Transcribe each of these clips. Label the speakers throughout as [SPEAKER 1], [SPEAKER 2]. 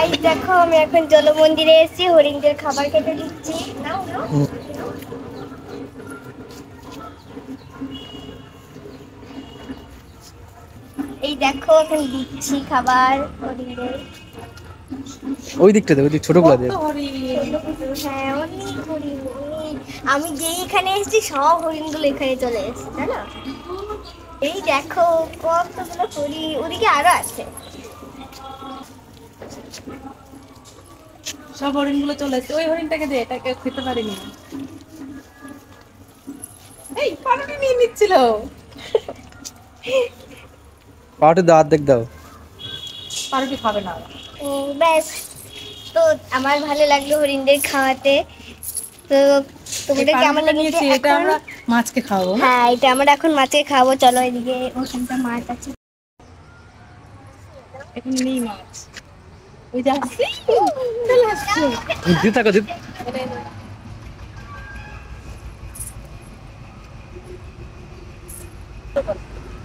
[SPEAKER 1] Guys দেখো আমি এখন জল মন্দিরে এসেছি, হরিণদের খাবার খেতে দিচ্ছি। নাও নাও। এই দেখো এখন দিচ্ছি খাবার হরিণদের।
[SPEAKER 2] ওই দিকটা দে, ওই দিক ছোটগুলো দে।
[SPEAKER 1] হ্যাঁ অনেক হরিণ, অনেক। আমি যেই এখানে এসেছি সব হরিণগুলো এখানে চলে এসেছে, তাই না? এই দেখো কতগুলো হরিণ, ওদিকে আরো আছে।
[SPEAKER 3] সব হরিণগুলো চলে এসেছে। ওই হরিণটাকে দে, এটাকে খেতে পারিনি। এই পারুনি নিয়ে নিচ্ছিল।
[SPEAKER 2] পাউটি দাও, অর্ধেক দাও।
[SPEAKER 3] পারুটি খাবে না।
[SPEAKER 1] ব্যাস, তো আমার ভালো লাগলো হরিণদের খাওয়াতে। তো তোমাদের কেমন লেগেছে?
[SPEAKER 3] এটা আমরা মাছকে খাওয়াবো।
[SPEAKER 1] হ্যাঁ এটা আমরা এখন মাছকে খাবো। চলো এদিকে ওখানটা মাছ আছে।
[SPEAKER 3] এখন নেই মাছ। ওই যে আসছে, চলে আসছে।
[SPEAKER 2] দিতে থাকো, দিতে।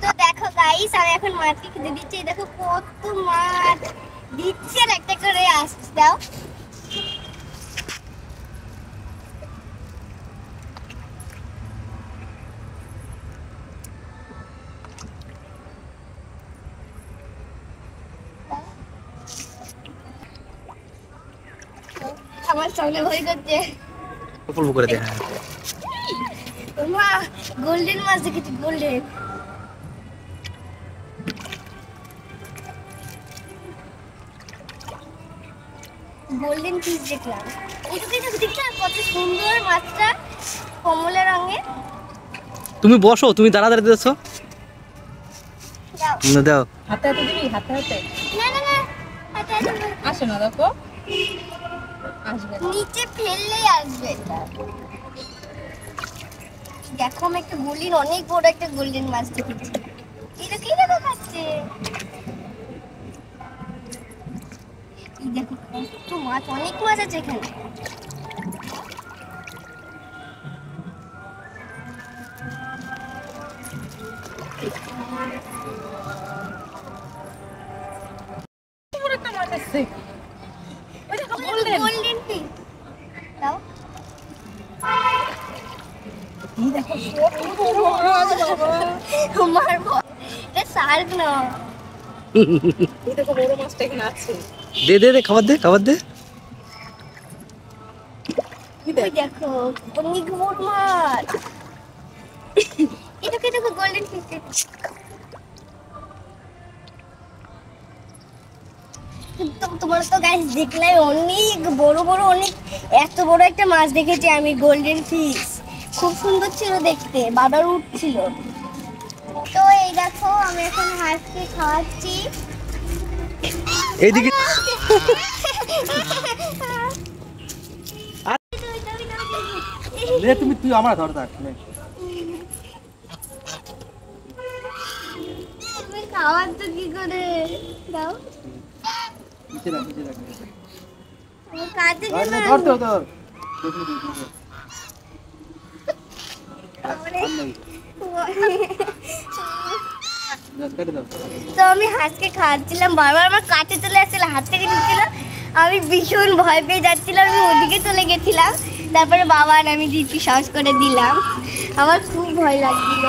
[SPEAKER 1] তো দেখো গাইস আমি এখন মাছকে খেতে দিচ্ছি। দেখো কত মাছ দিচ্ছে, আর একটা করে আসছে। দাও আমার সামনে ভয় করছে।
[SPEAKER 2] অল্প করে দে। হ্যাঁ
[SPEAKER 1] মা গোল্ডেন মাছ দেখেছি, গোল্ডেন। গোল্ডেন ফিশ দেখলাম। এদিকে দেখলাম কত সুন্দর মাছটা, কমলা রঙের।
[SPEAKER 2] তুমি বসো, তুমি দাঁড়া দাঁড়িয়ে দিচ্ছ।
[SPEAKER 1] দাও
[SPEAKER 2] না দাও।
[SPEAKER 3] হাতে হাতে দিবি, হাতে হাতে।
[SPEAKER 1] না না না, হাতে হাতে না।
[SPEAKER 3] আসে না, দেখো আসবে।
[SPEAKER 1] নিচে ফেললেই আসবে এটা। দেখো আমি একটা গোল্ডেন, অনেক বড় একটা গোল্ডেন মাছ দেখেছি। এটা কি দেখাচ্ছে? এই দেখো কত মাছ, অনেক মাছ আছে এখানে।
[SPEAKER 3] বড় একটা মাছ আসছে। ওই দেখো গোল্ডেন।
[SPEAKER 1] গোল্ডেন ফিশ দাও।
[SPEAKER 3] এই দেখো কত বড় মাছ বাবা।
[SPEAKER 1] মারবো, এটা শার্ক না।
[SPEAKER 3] এই দেখো বড় মাছটা এখানে আছে।
[SPEAKER 2] দে দে দে, খাবার দে, খাবার দে।
[SPEAKER 1] ওই দেখো অনেক বড় মাছ। এটা দেখো গোল্ডেন ফিশ। তোমরা তো গাইস দেখলে অনেক বড় বড়, অনেক এত বড় একটা মাছ দেখেছি আমি, গোল্ডেন ফিশ। খুব সুন্দর ছিল দেখতে, বাবার উঠছিল। তো এই দেখো আমি এখন হাঁসকে খাওয়াচ্ছি।
[SPEAKER 2] এইদিকে লে, তুমি তুই আমার ধর থাক।
[SPEAKER 1] তুমি খাওয়ার তো কি করে দাও?
[SPEAKER 2] নিচে রাখ, নিচে রাখ।
[SPEAKER 1] আমার কাছে
[SPEAKER 2] ধর
[SPEAKER 1] কেন
[SPEAKER 2] ধর ধর ধর।
[SPEAKER 1] তো আমি হাঁসকে খাওয়াচ্ছিলাম, বারবার আমার কাছে চলে আসছিল, হাত থেকে নিচ্ছিল। আমি ভীষণ ভয় পেয়ে যাচ্ছিলাম, আমি ওদিকে চলে গেছিলাম। তারপরে বাবা আর আমি দিচ্ছি সাহস করে দিলাম। আমার খুব ভয় লাগছিল।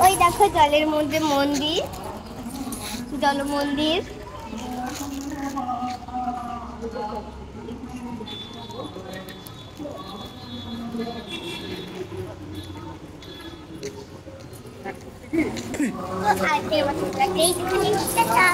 [SPEAKER 1] ওই দেখো জলের মধ্যে মন্দির, জল মন্দির। তো আজকের মতো এইটুকুনি, টাটা।